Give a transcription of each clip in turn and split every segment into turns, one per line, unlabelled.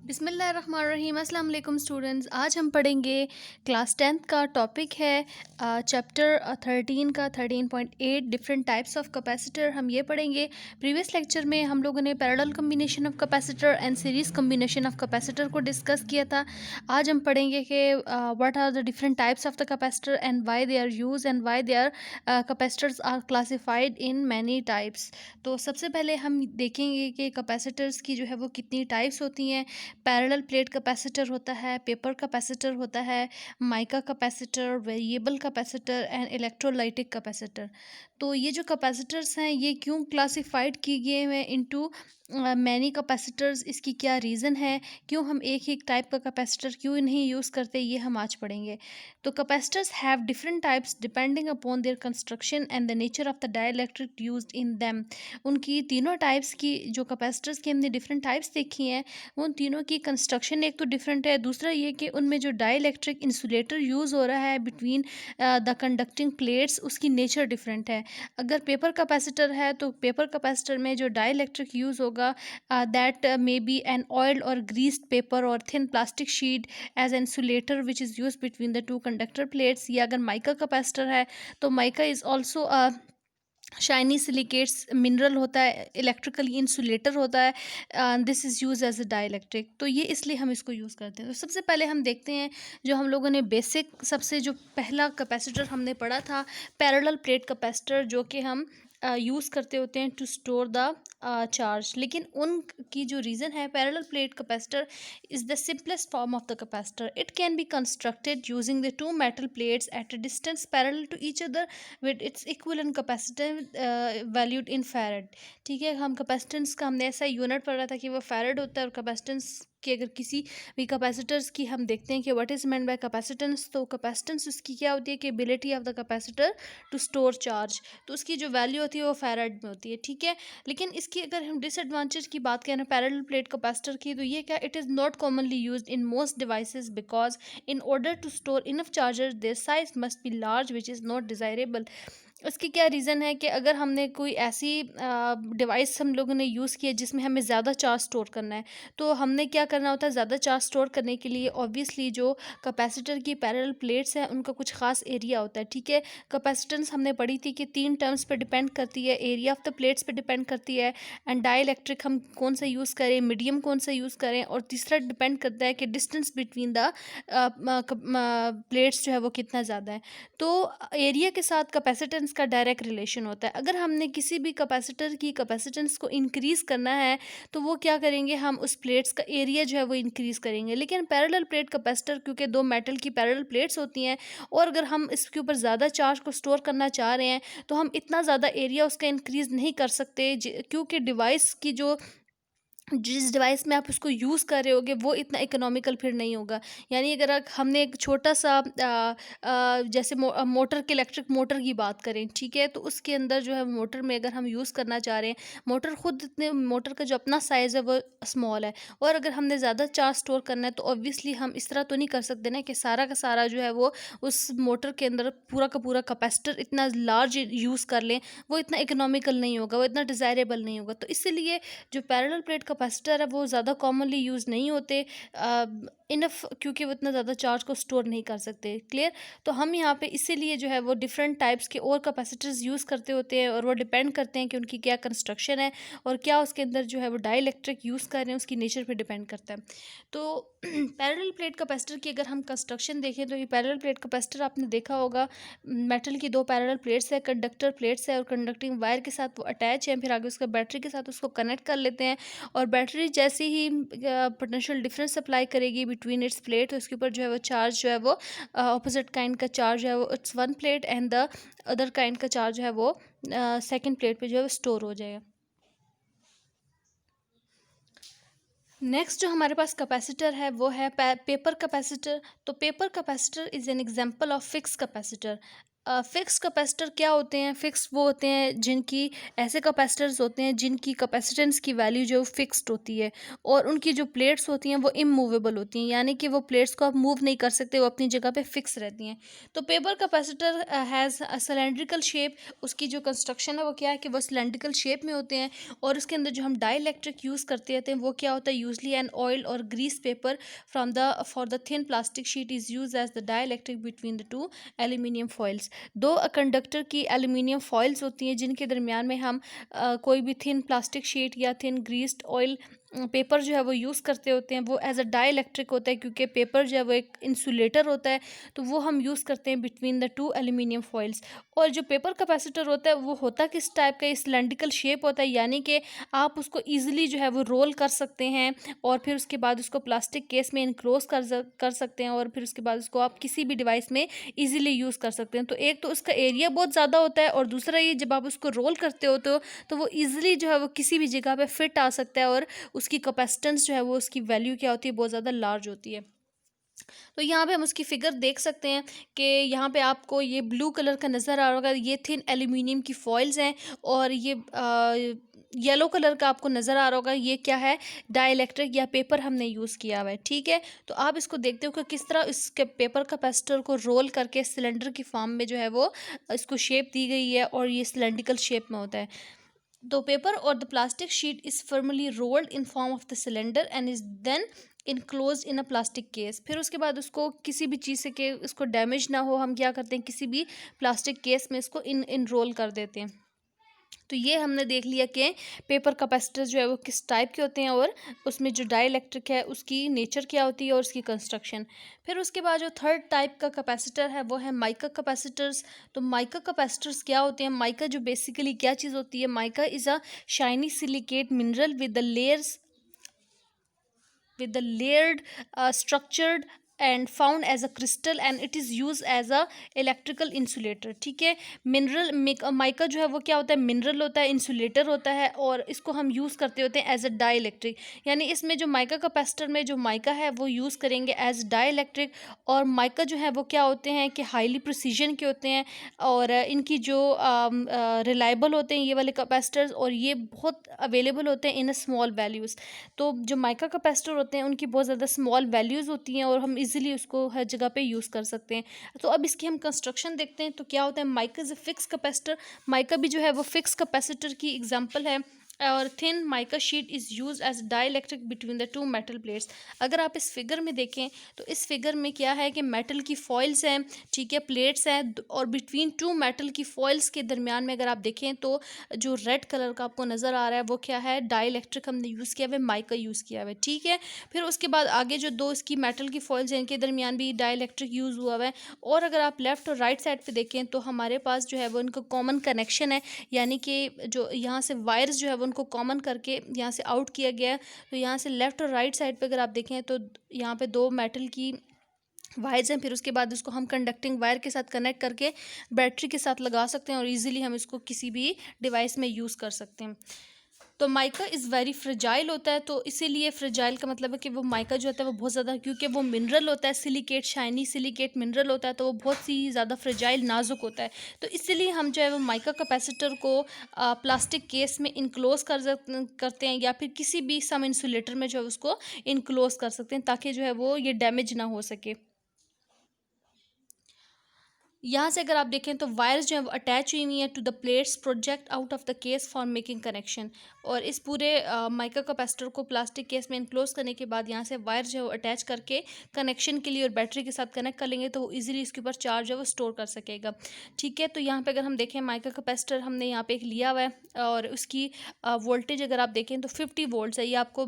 बिस्मिल्लाहिर्रहमानिर्रहीम। अस्सलाम वालेकुम स्टूडेंट्स। आज हम पढ़ेंगे क्लास 10th का टॉपिक है चैप्टर 13 का 13.8 डिफरेंट टाइप्स ऑफ कैपेसिटर। हम ये पढ़ेंगे। प्रीवियस लेक्चर में हम लोगों ने parallel combination of capacitor and series combination of capacitor को डिस्कस किया था। आज हम पढ़ेंगे कि what are the different types of the capacitor and why they are use and why they are capacitors are classified in many types. तो सबसे पहले हम देखेंगे कि कैपेसिटर्स की जो है वो कितनी टाइप्स होती हैं। पैरेलल प्लेट कैपेसिटर होता है, पेपर कैपेसिटर होता है, mica capacitor, variable capacitor and electrolytic capacitor. तो ये जो कैपेसिटर्स हैं ये क्यों क्लासिफाइड किए गए हैं इनटू मैनी कैपेसिटर्स, इसकी क्या रीज़न है, क्यों हम एक ही टाइप का कैपेसिटर क्यों नहीं यूज़ करते, ये हम आज पढ़ेंगे। तो capacitors have different types depending upon their construction and the nature of the dielectric used in them. उनकी तीनों टाइप्स की जो कैपेसिटर्स की हमने डिफरेंट टाइप्स देखी हैं, उन तीनों की कंस्ट्रक्शन एक तो डिफरेंट है, दूसरा ये कि उनमें जो डाइलेक्ट्रिक इंसुलेटर यूज़ हो रहा है बिटवीन द कंडक्टिंग प्लेट्स, उसकी नेचर डिफरेंट है। अगर पेपर कैपेसिटर है तो पेपर कैपेसिटर में जो डाइलेक्ट्रिक यूज़ होगा that may be an oiled और ग्रीस्ड पेपर और thin plastic sheet as insulator which is use between the two conductor plates. या अगर माइका कैपेसिटर है तो mica is also shiny silicates mineral होता है, इलेक्ट्रिकली इंसुलेटर होता है, this is use as a dielectric. तो ये इसलिए हम इसको यूज़ करते हैं। तो सबसे पहले हम देखते हैं जो हम लोगों ने बेसिक सबसे जो पहला कैपेसिटर हमने पढ़ा था पैरेलल प्लेट कैपेसिटर, जो कि हम यूज़ करते होते हैं टू स्टोर द चार्ज। लेकिन उनकी जो रीज़न है, parallel plate capacitor is the simplest form of the capacitor. It can be constructed using the two metal plates at a distance parallel to each other with its equivalent capacitor valued in farad. ठीक है, हम capacitance का हमने ऐसा unit पढ़ा था कि वो फैरड होता है। और कैपेसिटेंस कि अगर किसी भी कैपेसिटर्स की हम देखते हैं कि what is meant by capacitance, तो कैपेसिटेंस उसकी क्या होती है कि ability of the capacitor to store charge. तो उसकी जो वैल्यू होती है वो फैरड में होती है। ठीक है, लेकिन इसकी अगर हम डिसएडवांटेज की बात करें पैरेलल प्लेट कैपेसिटर की, तो ये क्या, it is not commonly used in most devices because in order to store enough charger their size must be large which is not desirable। इसकी क्या रीज़न है कि अगर हमने कोई ऐसी डिवाइस हम लोगों ने यूज़ की है जिसमें हमें ज़्यादा चार्ज स्टोर करना है, तो हमने क्या करना होता है, ज़्यादा चार्ज स्टोर करने के लिए ऑब्वियसली जो कैपेसिटर की पैरेलल प्लेट्स हैं उनका कुछ खास एरिया होता है। ठीक है, कैपेसिटेंस हमने पढ़ी थी कि 3 टर्म्स पे डिपेंड करती है, एरिया ऑफ द प्लेट्स पे डिपेंड करती है, एंड डाइलेक्ट्रिक हम कौन सा यूज़ करें, मीडियम कौन सा यूज़ करें, और तीसरा डिपेंड करता है कि डिस्टेंस बिटवीन द प्लेट्स जो है वो कितना ज़्यादा है। तो एरिया के साथ कैपेसिटेंस का डायरेक्ट रिलेशन होता है। अगर हमने किसी भी कैपेसिटर की कैपेसिटेंस को इंक्रीज़ करना है तो वो क्या करेंगे, हम उस प्लेट्स का एरिया जो है वो इंक्रीज़ करेंगे। लेकिन पैरेलल प्लेट कैपेसिटर क्योंकि दो मेटल की पैरेलल प्लेट्स होती हैं, और अगर हम इसके ऊपर ज़्यादा चार्ज को स्टोर करना चाह रहे हैं तो हम इतना ज़्यादा एरिया उसका इंक्रीज़ नहीं कर सकते, क्योंकि डिवाइस की जो जिस डिवाइस में आप उसको यूज़ कर रहे होगे वो इतना इकोनॉमिकल फिर नहीं होगा। यानी अगर हमने एक छोटा सा जैसे मोटर के इलेक्ट्रिक मोटर की बात करें, ठीक है, तो उसके अंदर जो है मोटर में अगर हम यूज़ करना चाह रहे हैं, मोटर खुद इतने मोटर का जो अपना साइज़ है वो स्मॉल है, और अगर हमने ज़्यादा चार्ज स्टोर करना है तो ऑब्वियसली हम इस तरह तो नहीं कर सकते ना कि सारा का सारा जो है वो उस मोटर के अंदर पूरा का पूरा कैपेसिटर इतना लार्ज यूज़ कर लें, वो इतना इकोनॉमिकल नहीं होगा, वो इतना डिज़ायरेबल नहीं होगा। तो इसीलिए जो पैरेलल प्लेट कैपेसिटर है वो ज़्यादा कॉमनली यूज़ नहीं होते इनफ, क्योंकि वो इतना ज़्यादा चार्ज को स्टोर नहीं कर सकते। क्लियर। तो हम यहाँ पे इसीलिए जो है वो डिफरेंट टाइप्स के और कैपेसिटर्स यूज़ करते होते हैं, और वो डिपेंड करते हैं कि उनकी क्या कंस्ट्रक्शन है और क्या उसके अंदर जो है वो डाइलेक्ट्रिक यूज़ कर रहे हैं, उसकी नेचर पे डिपेंड करता है। तो पैरेलल प्लेट कैपेसिटर की अगर हम कंस्ट्रक्शन देखें तो ये पैरेलल प्लेट कैपेसिटर आपने देखा होगा, मेटल की दो पैरेलल प्लेट्स है, कंडक्टर प्लेट्स है, और कंडक्टिंग वायर के साथ वो अटैच है, फिर आगे उसका बैटरी के साथ उसको कनेक्ट कर लेते हैं, और बैटरी जैसे ही पोटेंशियल डिफरेंस सप्लाई करेगी बिटवीन इट्स प्लेट, तो उसके ऊपर जो है वो चार्ज जो है वो ऑपोजिट काइंड का चार्ज है वो it's one plate, and the other kind का चार्ज है वो सेकंड प्लेट पे जो है वो स्टोर हो जाएगा। नेक्स्ट जो हमारे पास कैपेसिटर है वो है पेपर कैपेसिटर। तो paper capacitor is an example of fix capacitor. Fix capacitor क्या होते हैं? फिक्स वो होते हैं जिनकी, ऐसे कैपेसिटर्स होते हैं जिनकी कैपेसिटेंस की वैल्यू जो फिक्स्ड होती है और उनकी जो प्लेट्स होती हैं वो इमूवेबल होती हैं, यानी कि वो प्लेट्स को आप मूव नहीं कर सकते, वो अपनी जगह पे फिक्स रहती हैं। तो paper capacitor has a cylindrical shape. उसकी जो कंस्ट्रक्शन है वो क्या है कि वो सिलेंड्रिकल शेप में होते हैं और उसके अंदर जो हम डाई इलेक्ट्रिक यूज़ करते रहते हैं वो क्या होता है, यूजली एन ऑयल और grease paper from the for the thin plastic sheet is use as the dielectric between the two aluminium foils. दो कंडक्टर की एल्यूमिनियम फॉइल्स होती हैं जिनके दरमियान में हम कोई भी थिन प्लास्टिक शीट या थिन ग्रीस्ड ऑयल पेपर जो है वो यूज़ करते होते हैं। वो एज अ डाई इलेक्ट्रिक होता है क्योंकि पेपर जो है वो एक इंसुलेटर होता है, तो वो हम यूज़ करते हैं between the two aluminium foils. और जो पेपर कैपेसिटर होता है वो होता किस टाइप का, सिलेंड्रिकल शेप होता है, यानी कि आप उसको ईजिली जो है वो रोल कर सकते हैं और फिर उसके बाद उसको प्लास्टिक केस में इनक्लोज कर सकते हैं और फिर उसके बाद उसको आप किसी भी डिवाइस में ईजिली यूज़ कर सकते हैं। तो एक तो उसका एरिया बहुत ज़्यादा होता है और दूसरा ये जब आप उसको रोल करते हो तो वो ईजिली जो है वो किसी भी जगह पे फिट आ सकता है और उसकी कैपेसिटेंस जो है वो उसकी वैल्यू क्या होती है, बहुत ज़्यादा लार्ज होती है। तो यहाँ पे हम उसकी फिगर देख सकते हैं कि यहाँ पे आपको ये ब्लू कलर का नज़र आ रहा होगा, ये थिन एल्यूमिनियम की फॉइल्स हैं और ये येलो कलर का आपको नज़र आ रहा होगा, ये क्या है, डाइलेक्ट्रिक या पेपर हमने यूज़ किया हुआ है। ठीक है, तो आप इसको देखते हो कि किस तरह इसके पेपर कैपेसिटर को रोल करके सिलेंडर की फॉर्म में जो है वो इसको शेप दी गई है और ये सिलेंड्रिकल शेप में होता है। The paper or the plastic sheet is firmly rolled in form of the cylinder and is then enclosed in a plastic case। फिर उसके बाद उसको किसी भी चीज़ से के इसको डैमेज ना हो, हम क्या करते हैं, किसी भी प्लास्टिक केस में इसको इनरोल कर देते हैं। तो ये हमने देख लिया कि पेपर कैपेसिटर जो है वो किस टाइप के होते हैं और उसमें जो डाई इलेक्ट्रिक है उसकी नेचर क्या होती है और उसकी कंस्ट्रक्शन। फिर उसके बाद जो थर्ड टाइप का कैपेसिटर है वो है माइका कैपेसिटर्स। तो माइका कैपेसिटर्स क्या होते हैं? माइका जो बेसिकली क्या चीज़ होती है, mica is a shiny silicate mineral with the layered structured and found as a crystal and it is used as a electrical insulator। ठीक है, मिनरल माइका जो है वो क्या होता है, मिनरल होता है, इंसुलेटर होता है और इसको हम यूज़ करते होते हैं एज अ डाई इलेक्ट्रिक। यानी इसमें जो माइका कैपेसिटर में जो माइका है वो यूज़ करेंगे एज डाई इलेक्ट्रिक। और माइका जो है वो क्या होते हैं कि हाईली प्रिसीजन के होते हैं और इनकी जो रिलायबल होते हैं ये वाले कैपेसिटर्स और ये बहुत अवेलेबल होते हैं इन अ स्मॉल वैल्यूज़। तो जो माइका कैपेसिटर होते हैं उनकी बहुत ज़्यादा स्मॉल वैल्यूज़ होती हैं और हम इजीली उसको हर जगह पे यूज़ कर सकते हैं। तो अब इसकी हम कंस्ट्रक्शन देखते हैं। तो क्या होता है, mica is a fix capacitor. Mica भी जो है वो फिक्स कैपेसिटर की एग्जांपल है और thin mica sheet is use as dielectric between the two metal plates. अगर आप इस फिगर में देखें तो इस फिगर में क्या है कि मेटल की फॉइल्स हैं, ठीक है, प्लेट्स हैं और बिटवीन टू मेटल की फॉइल्स के दरमियान में अगर आप देखें तो जो रेड कलर का आपको नज़र आ रहा है वो क्या है, डाई इलेक्ट्रिक हमने यूज़ किया हुआ है, माइका यूज़ किया हुआ है। ठीक है, फिर उसके बाद आगे जो दो इसकी मेटल की फॉइल्स हैं इनके दरमियान भी डाई इलेक्ट्रिक यूज़ हुआ हुआ है। और अगर आप लेफ़्ट और राइट साइड पे देखें तो हमारे पास जो है वो इनका कॉमन कनेक्शन है, यानी कि जो यहाँ से वायर्स जो है वो उनको कॉमन करके यहाँ से आउट किया गया है। तो यहाँ से लेफ़्ट और राइट साइड पे अगर आप देखें तो यहाँ पे दो मेटल की वायर्स हैं, फिर उसके बाद उसको हम कंडक्टिंग वायर के साथ कनेक्ट करके बैटरी के साथ लगा सकते हैं और इजीली हम इसको किसी भी डिवाइस में यूज़ कर सकते हैं। तो माइका इज़ वेरी फ्रेजाइल होता है, तो इसीलिए फ्रेजाइल का मतलब है कि वो माइका जो होता है वो बहुत ज़्यादा, क्योंकि वो मिनरल होता है, सिलिकेट, शाइनी सिलिकेट मिनरल होता है, तो वो बहुत सी ज़्यादा फ्रेजाइल, नाजुक होता है। तो इसीलिए हम जो है वो माइका कैपेसिटर को प्लास्टिक केस में इनक्लोज करते हैं या फिर किसी भी सम इंसुलेटर में जो है उसको इनक्लोज कर सकते हैं ताकि जो है वो ये डैमेज ना हो सके। यहाँ से अगर आप देखें तो वायर्स जो है वो अटैच हुई हुई हैं to the plates project out of the case for making connection. और इस पूरे माइका कैपेसिटर को प्लास्टिक केस में इनक्लोज करने के बाद यहाँ से वायर जो है वो अटैच करके कनेक्शन के लिए और बैटरी के साथ कनेक्ट कर लेंगे तो वो ईजिली इसके ऊपर चार्ज है वो स्टोर कर सकेगा। ठीक है, तो यहाँ पे अगर हम देखें माइका कैपेसिटर हमने यहाँ पे एक लिया हुआ है और उसकी वोल्टेज अगर आप देखें तो 50 वोल्ट्स है। ये आपको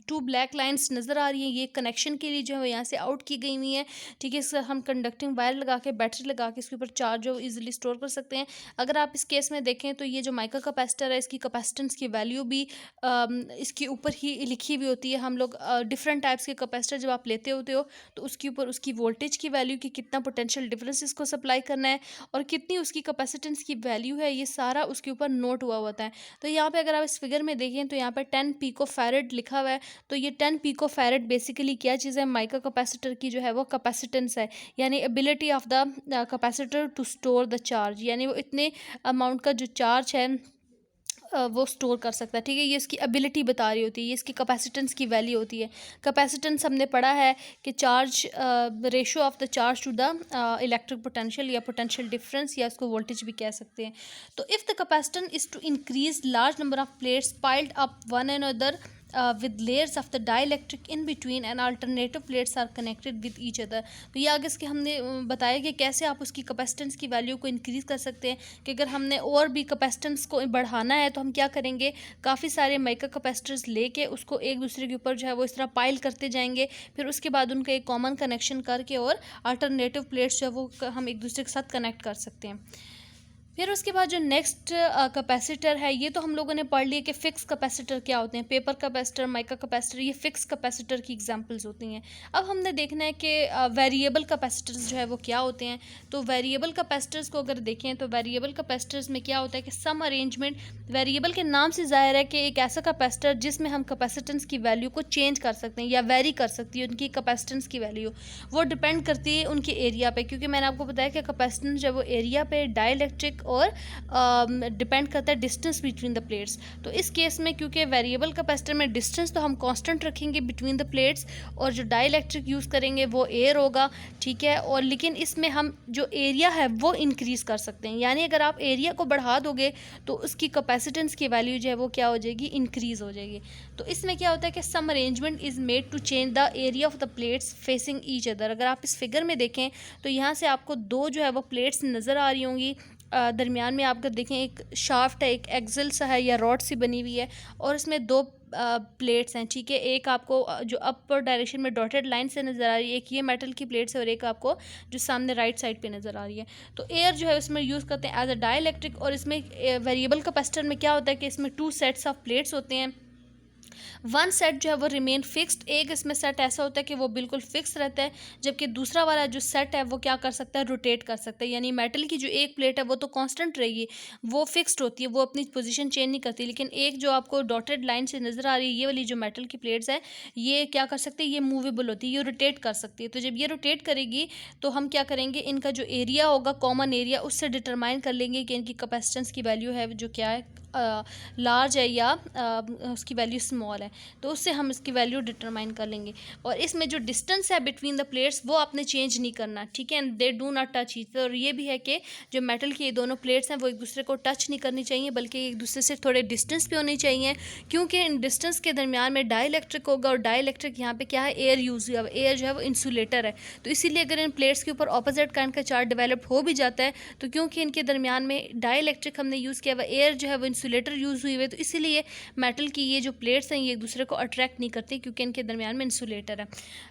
टू ब्लैक लाइन्स नज़र आ रही हैं, ये कनेक्शन के लिए जो है यहाँ से आउट की गई हुई हैं। ठीक है, इससे हम कंडक्टिंग वायर लगा के बैटरी लगा के इसके ऊपर चार्ज जो इजीली स्टोर कर सकते हैं। अगर आप इस केस में देखें तो ये जो माइका कैपेसिटर है इसकी कैपेसिटेंस की वैल्यू भी इसके ऊपर ही लिखी हुई होती है। हम लोग डिफरेंट टाइप्स के कैपेसिटर जब आप लेते होते हो तो उसके ऊपर उसकी वोल्टेज की वैल्यू की कितना पोटेंशियल डिफरेंस इसको सप्लाई करना है और कितनी उसकी कैपेसिटेंस की वैल्यू है, ये सारा उसके ऊपर नोट हुआ होता है। तो यहाँ पे अगर आप इस फिगर में देखें तो यहाँ पे 10 पिको फैरेड लिखा हुआ है। तो ये 10 पिको फैरेड बेसिकली क्या चीज़ है, माइका कैपेसिटर की जो है वो कैपेसिटेंस है, यानी ability of the capacitor to store the charge, यानी वो इतने अमाउंट का जो चार्ज है वो स्टोर कर सकता है, ठीक है। ये इसकी एबिलिटी बता रही होती है, ये इसकी कैपेसिटेंस की वैल्यू होती है। कैपेसिटेंस हमने पढ़ा है कि charge ratio of the charge to the electric potential या पोटेंशियल डिफरेंस, या इसको वोल्टेज भी कह सकते हैं। तो if the capacitance is to increase large number of plates piled up one and other with layers of the dielectric in between and alternative plates are connected with each other। तो ये आगे इसके हमने बताया कि कैसे आप उसकी कैपेसिटेंस की वैल्यू को इंक्रीज़ कर सकते हैं, कि अगर हमने और भी कैपेसिटेंस को बढ़ाना है तो हम क्या करेंगे, काफ़ी सारे माइक्रो कैपेसिटर्स लेके उसको एक दूसरे के ऊपर जो है वो इस तरह पाइल करते जाएंगे, फिर उसके बाद उनका एक कॉमन कनेक्शन करके और अल्टरनेटिव प्लेट्स जो है वो हम एक दूसरे के साथ कनेक्ट कर सकते हैं। फिर उसके बाद जो नेक्स्ट कैपेसिटर है, ये तो हम लोगों ने पढ़ लिया कि फ़िक्स कैपेसिटर क्या होते हैं, पेपर कैपेसिटर, माइक्रो कैपेसिटर, ये फ़िक्स कैपेसिटर की एग्जांपल्स होती हैं। अब हमने देखना है कि वेरिएबल कैपेसिटर्स जो है वो क्या होते हैं। तो वेरिएबल कैपेसिटर्स को अगर देखें तो वेरिएबल कैपेसिटर्स में क्या होता है कि सम अरेंजमेंट, वेरिएबल के नाम से ज़ाहिर है कि एक ऐसा कैपेसिटर जिसमें हम कैपेसिटेंस की वैल्यू को चेंज कर सकते हैं या वेरी कर सकती है उनकी कैपेसिटेंस की वैल्यू। वो डिपेंड करती है उनके एरिया पे, क्योंकि मैंने आपको बताया कि कैपेसिटेंस जो है वो एरिया पे, डाइलेक्ट्रिक और डिपेंड करता है डिस्टेंस बिटवीन द प्लेट्स। तो इस केस में क्योंकि वेरिएबल कैपेसिटर में डिस्टेंस तो हम कांस्टेंट रखेंगे बिटवीन द प्लेट्स, और जो डाइलेक्ट्रिक यूज़ करेंगे वो एयर होगा, ठीक है। और लेकिन इसमें हम जो एरिया है वो इंक्रीज़ कर सकते हैं, यानी अगर आप एरिया को बढ़ा दोगे तो उसकी कैपेसिटेंस की वैल्यू जो है वो क्या हो जाएगी, इंक्रीज़ हो जाएगी। तो इसमें क्या होता है कि some arrangement is made to change the area of the plates facing each other. अगर आप इस फिगर में देखें तो यहाँ से आपको दो जो है वो प्लेट्स नज़र आ रही होंगी, दरमियान में आप अगर देखें एक शाफ्ट है, एक एक्सल सा है या रॉड सी बनी हुई है, और इसमें दो प्लेट्स हैं, ठीक है। एक आपको जो अपर डायरेक्शन में डॉटेड लाइन से नज़र आ रही है, एक ये मेटल की प्लेट्स है, और एक आपको जो सामने राइट साइड पे नज़र आ रही है। तो एयर जो है उसमें यूज़ करते हैं एज अ डाइलेक्ट्रिक। और इसमें वेरिएबल कैपेसिटर में क्या होता है कि इसमें टू सेट्स ऑफ प्लेट्स होते हैं। वन सेट जो है वो रिमेन फिक्स्ड, एक इसमें सेट ऐसा होता है कि वो बिल्कुल फिक्स रहता है, जबकि दूसरा वाला जो सेट है वो क्या कर सकता है, रोटेट कर सकता है। यानी मेटल की जो एक प्लेट है वो तो कांस्टेंट रहेगी, वो फिक्स्ड होती है, वो अपनी पोजीशन चेंज नहीं करती। लेकिन एक जो आपको डॉटेड लाइन से नज़र आ रही है, ये वाली जो मेटल की प्लेट्स है, ये क्या कर सकती है, ये मूवेबल होती है, ये रोटेट कर सकती है। तो जब ये रोटेट करेगी तो हम क्या करेंगे, इनका जो एरिया होगा, कॉमन एरिया, उससे डिटरमाइन कर लेंगे कि इनकी कैपेसिटेंस की वैल्यू है जो क्या है, लार्ज है या उसकी वैल्यू स्मॉल है। तो उससे हम इसकी वैल्यू डिटरमाइन कर लेंगे। और इसमें जो डिस्टेंस है बिटवीन द प्लेट्स वो आपने चेंज नहीं करना, ठीक है। And they do not touch each other. और ये भी है कि जो मेटल की ये दोनों प्लेट्स हैं वो एक दूसरे को टच नहीं करनी चाहिए, बल्कि एक दूसरे से थोड़े डिस्टेंस पे होनी चाहिए, क्योंकि इन डिस्टेंस के दरमियान में डाइलेक्ट्रिक होगा, और डाइलेक्ट्रिक यहाँ पे क्या है, एयर यूज़ हुआ, एयर जो है वो इंसुलेटर है। तो इसीलिए अगर इन प्लेट्स के ऊपर ऑपोजिट काइंड का चार्ज डेवलप हो भी जाता है, तो क्योंकि इनके दरमियान में डाइलेक्ट्रिक हमने यूज़ किया हुआ, एयर जो है वो इंसुलेटर यूज़ हुई हुई, तो इसीलिए मेटल की ये जो प्लेट्स हैं ये एक दूसरे को अट्रैक्ट नहीं करती, क्योंकि इनके दरमियान में इंसुलेटर है।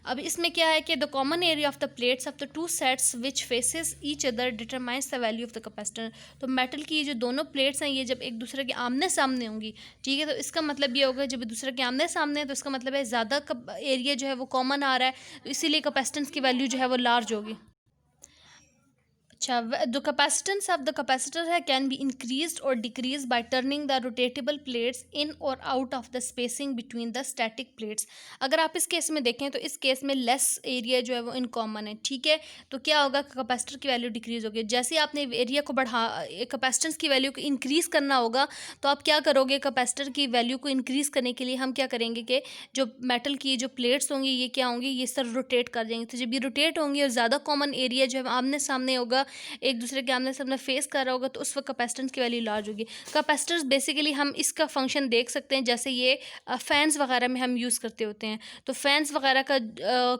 अब इसमें क्या है कि the common area of the plates of the two sets which faces each other determines the value of the capacitor. तो मेटल की ये जो दोनों प्लेट्स हैं ये जब एक दूसरे के आमने सामने होंगी, ठीक है, तो इसका मतलब ये होगा, जब एक दूसरे के आमने सामने है तो इसका मतलब है ज़्यादा एरिया जो है वो कॉमन आ रहा है, तो इसीलिए कैपेसिटेंस की वैल्यू जो है वो लार्ज होगी। अच्छा, the capacitance of the capacitor है कैन बी इंक्रीज्ड और decrease by turning the rotatable plates in और out of the spacing between the static plates. अगर आप इस केस में देखें तो इस केस में लेस एरिया जो है वो इन कॉमन है, ठीक है। तो क्या होगा, कैपेसिटर की वैल्यू डिक्रीज होगी। जैसे आपने एरिया को कैपेसिटेंस की वैल्यू को इंक्रीज़ करना होगा, तो आप क्या करोगे, कैपेसिटर की वैल्यू को इंक्रीज़ करने के लिए हम क्या करेंगे कि जो मेटल की जो प्लेट्स होंगी ये क्या होंगी, ये सर रोटेट कर देंगे। तो जब ये रोटेट होंगी और ज़्यादा कॉमन एरिया जो है आमने सामने होगा, एक दूसरे के आमने सामने फेस कर रहा होगा, तो उस वक्त कैपेसिटेंस की वैल्यू लार्ज होगी। कैपेसिटर्स बेसिकली हम इसका फंक्शन देख सकते हैं, जैसे ये फैंस वगैरह में हम यूज़ करते होते हैं। तो फैंस वगैरह का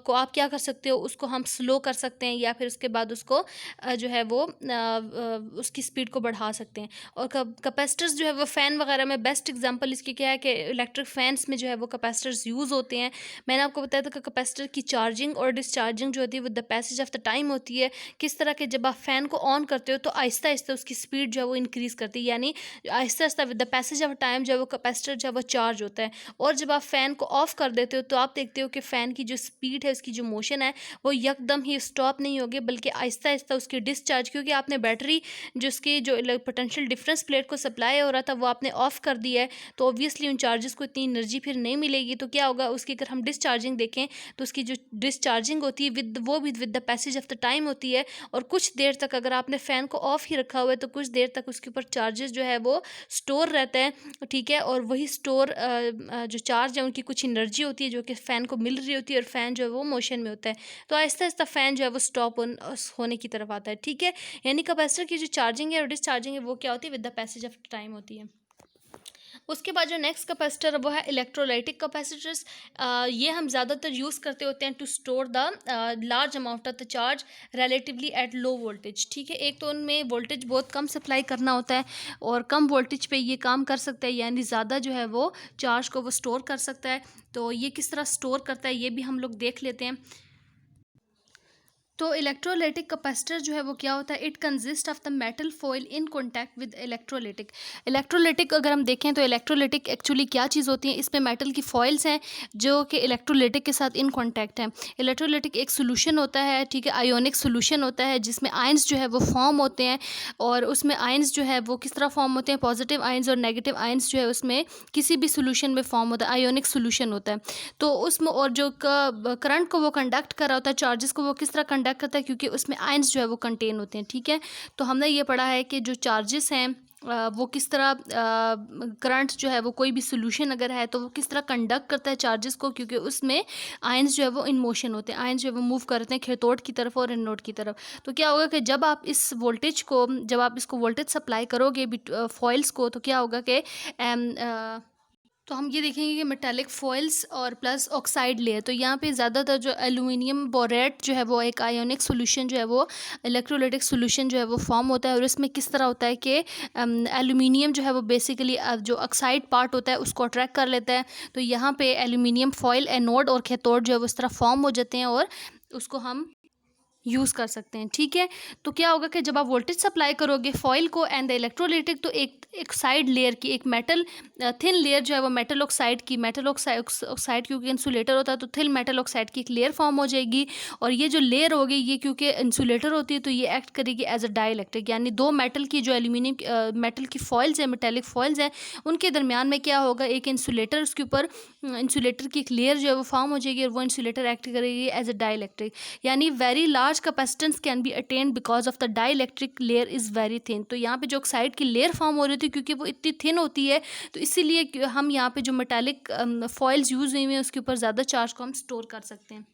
को आप क्या कर सकते हो, उसको हम स्लो कर सकते हैं, या फिर उसके बाद उसको जो है वो उसकी स्पीड को बढ़ा सकते हैं। और कैपेसिटर्स जो है वो फ़ैन वगैरह में बेस्ट एग्जांपल इसकी क्या है कि इलेक्ट्रिक फैंस में जो है वो कैपेसिटर्स यूज़ होते हैं। मैंने आपको बताया था कि कैपेसिटर की चार्जिंग और डिस्चार्जिंग जो होती है with the passage of the time होती है। किस तरह के, जब आप फ़ैन को ऑन करते हो तो आहिस्ता आहिस्ता उसकी स्पीड जो है वो इंक्रीज़ करती है, यानी Aahista Aahista with the passage of time जो है वो कैपेसिटर जो है वो चार्ज होता है। और जब आप फ़ैन को ऑफ़ कर देते हो तो आप देखते हो कि फ़ैन की जो स्पीड है, उसकी जो मोशन है वो यकदम ही स्टॉप नहीं होगी, बल्कि आहिस्ता आहिस्ता उसकी डिस्चार्ज, क्योंकि आपने बैटरी जो उसकी जो पोटेंशियल डिफरेंस प्लेट को सप्लाई हो रहा था वो आपने ऑफ़ कर दिया है, तो ऑब्वियसली उन चार्जेस को इतनी एनर्जी फिर नहीं मिलेगी। तो क्या होगा, उसकी अगर हम डिस्चार्जिंग देखें तो उसकी जो डिस्चार्जिंग होती है वो भी with the passage of the time होती है, और कुछ देर तक अगर आपने फ़ैन को ऑफ़ ही रखा हुआ है तो कुछ देर तक उसके ऊपर चार्जेस जो है वो स्टोर रहता है, ठीक है। और वही स्टोर जो चार्ज है उनकी कुछ एनर्जी होती है जो कि फ़ैन को मिल रही होती है, और फ़ैन जो है वो मोशन में होता है, तो आहिस्ता आहिस्ता फ़ैन जो है वो स्टॉप होने की तरफ आता है, ठीक है। यानी कैपेसिटर की जो चार्जिंग है और डिस्चार्जिंग है वो क्या होती है, with the passage of time होती है। उसके बाद जो नेक्स्ट कैपेसिटर है वो है इलेक्ट्रोलाइटिक कैपेसिटर्स। ये हम ज़्यादातर यूज़ करते होते हैं to store the large amount of the charge relatively at low voltage, ठीक है। एक तो उनमें वोल्टेज बहुत कम सप्लाई करना होता है और कम वोल्टेज पे ये काम कर सकता है, यानी ज़्यादा जो है वो चार्ज को वो स्टोर कर सकता है। तो ये किस तरह स्टोर करता है ये भी हम लोग देख लेते हैं। तो इलेक्ट्रोलाइटिक कैपेसिटर जो है वो क्या होता है, it consist of the metal foil in contact with electrolytic. Electrolytic अगर हम देखें तो इलेक्ट्रोलाइटिक एक्चुअली क्या चीज़ होती है, इसमें मेटल की फॉइल्स हैं जो कि इलेक्ट्रोलाइटिक के साथ इन कॉन्टैक्ट हैं। इलेक्ट्रोलाइटिक एक सोल्यूशन होता है, ठीक है, आयोनिक सोल्यूशन होता है जिसमें आयंस जो है वो फॉर्म होते हैं, और उसमें आयंस जो है वो किस तरह फॉर्म होते हैं, पॉजिटिव आयंस और नेगेटिव आयंस जो है उसमें किसी भी सोल्यूशन में फॉर्म होता है, आयोनिक सोल्यूशन होता है। तो उसमें और जो करंट को वो कंडक्ट कर रहा होता है, चार्जेस को वो किस तरह कंडक्ट करता है, क्योंकि उसमें आयंस जो है वो कंटेन होते हैं, ठीक है। तो हमने ये पढ़ा है कि जो चार्जेस हैं वो किस तरह करंट जो है वो कोई भी सोल्यूशन अगर है तो वो किस तरह कंडक्ट करता है चार्जेस को, क्योंकि उसमें आयंस जो है वो इन मोशन होते हैं, आयंस जो है वो मूव करते हैं कैथोड की तरफ और एनोड की तरफ। तो क्या होगा कि जब आप इसको वोल्टेज सप्लाई करोगे फॉइल्स को, तो क्या होगा कि तो हम ये देखेंगे कि मेटालिक फॉइल्स और प्लस ऑक्साइड लेयर। तो यहाँ पे ज़्यादातर जो एल्यूमिनियम बोरेट जो है वो एक आयोनिक सोल्यूशन जो है वो इलेक्ट्रोलाइटिक सोल्यूशन जो है वो फॉर्म होता है, और इसमें किस तरह होता है कि एल्यूमिनियम जो है वो बेसिकली जो ऑक्साइड पार्ट होता है उसको अट्रैक्ट कर लेता है। तो यहाँ पे एल्यूमिनियम फॉइल एनोड और कैथोड जो है वो इस तरह फॉर्म हो जाते हैं और उसको हम यूज़ कर सकते हैं, ठीक है। तो क्या होगा कि जब आप वोल्टेज सप्लाई करोगे फॉइल को एंड द इलेक्ट्रोलाइटिक, तो एक साइड लेयर की एक मेटल थिन लेयर जो है वो मेटल ऑक्साइड क्योंकि इंसुलेटर होता है तो थिन मेटल ऑक्साइड की एक लेयर फॉर्म हो जाएगी। और ये जो लेयर होगी ये क्योंकि इंसुलेटर होती है तो ये एक्ट करेगी एज अ डाइइलेक्ट्रिक, यानी दो मेटल की जो एल्यूमिनियम मेटल की फॉइल्स हैं, मेटेलिक फॉइल्स हैं, उनके दरमियान में क्या होगा, एक इंसुलेटर, उसके ऊपर इंसुलेटर की एक लेयर जो है वो फॉर्म हो जाएगी और वो इंसुलेटर एक्ट करेगी एज अ डाइइलेक्ट्रिक। यानी very large capacitance can be attend because of the dielectric layer is very thin. तो यहाँ पे जो ऑक्साइड की लेयर फॉर्म हो रही थी क्योंकि वो इतनी थिन होती है, तो इसीलिए हम यहाँ पे जो मेटालिक फॉइल्स यूज़ हुई हैं उसके ऊपर ज़्यादा चार्ज को हम स्टोर कर सकते हैं।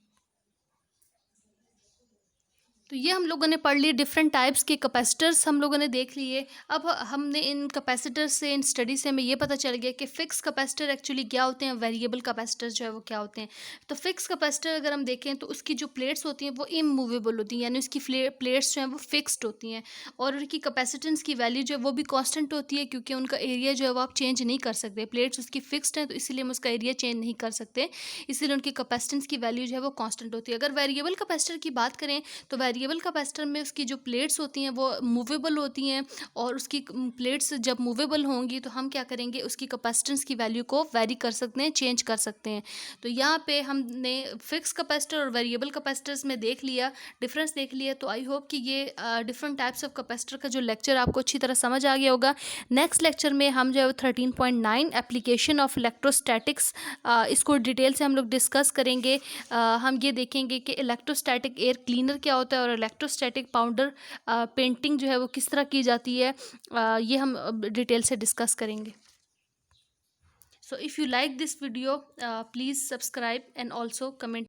तो ये हम लोगों ने पढ़ लिए डिफरेंट टाइप्स के कैपेसिटर्स हम लोगों ने देख लिए। अब हमने इन कैपेसिटर्स से, इन स्टडी से हमें ये पता चल गया कि फ़िक्स कैपेसिटर एक्चुअली क्या होते हैं, वेरिएबल कैपेसिटर्स जो है वो क्या होते हैं। तो फ़िक्स कैपेसिटर अगर हम देखें तो उसकी जो प्लेट्स होती हैं वो इमूवेबल होती हैं, यानी उसकी प्लेट्स जो हैं वो फिक्स्ड होती हैं, और उनकी कैपेसिटेंस की वैल्यू जो है वो भी कांस्टेंट होती है, क्योंकि उनका एरिया जो है वो आप चेंज नहीं कर सकते। प्लेट्स उसकी फिक्स्ड हैं तो इसीलिए हम उसका एरिया चेंज नहीं कर सकते, इसीलिए उनकी कैपेसिटेंस की वैल्यू जो है वो कांस्टेंट होती है। अगर वेरिएबल कैपेसिटर की बात करें तो वेरिएबल कैपेसिटर में उसकी जो प्लेट्स होती हैं वो मूवेबल होती हैं, और उसकी प्लेट्स जब मूवेबल होंगी तो हम क्या करेंगे, उसकी कैपेसिटेंस की वैल्यू को वेरी कर सकते हैं, चेंज कर सकते हैं। तो यहाँ पे हमने फिक्स कैपेसिटर और वेरिएबल कैपेसिटर्स में देख लिया, डिफरेंस देख लिया। तो आई होप कि ये डिफरेंट टाइप्स ऑफ कैपेसिटर का जो लेक्चर आपको अच्छी तरह समझ आ गया होगा। नेक्स्ट लेक्चर में हम जो है 13.9 एप्लीकेशन ऑफ इलेक्ट्रोस्टैटिक्स, इसको डिटेल से हम लोग डिस्कस करेंगे। हम ये देखेंगे कि इलेक्ट्रोस्टैटिक एयर क्लीनर क्या होता है और इलेक्ट्रोस्टैटिक पाउडर पेंटिंग जो है वो किस तरह की जाती है, ये हम डिटेल से डिस्कस करेंगे। So if you like this video please subscribe and also comment.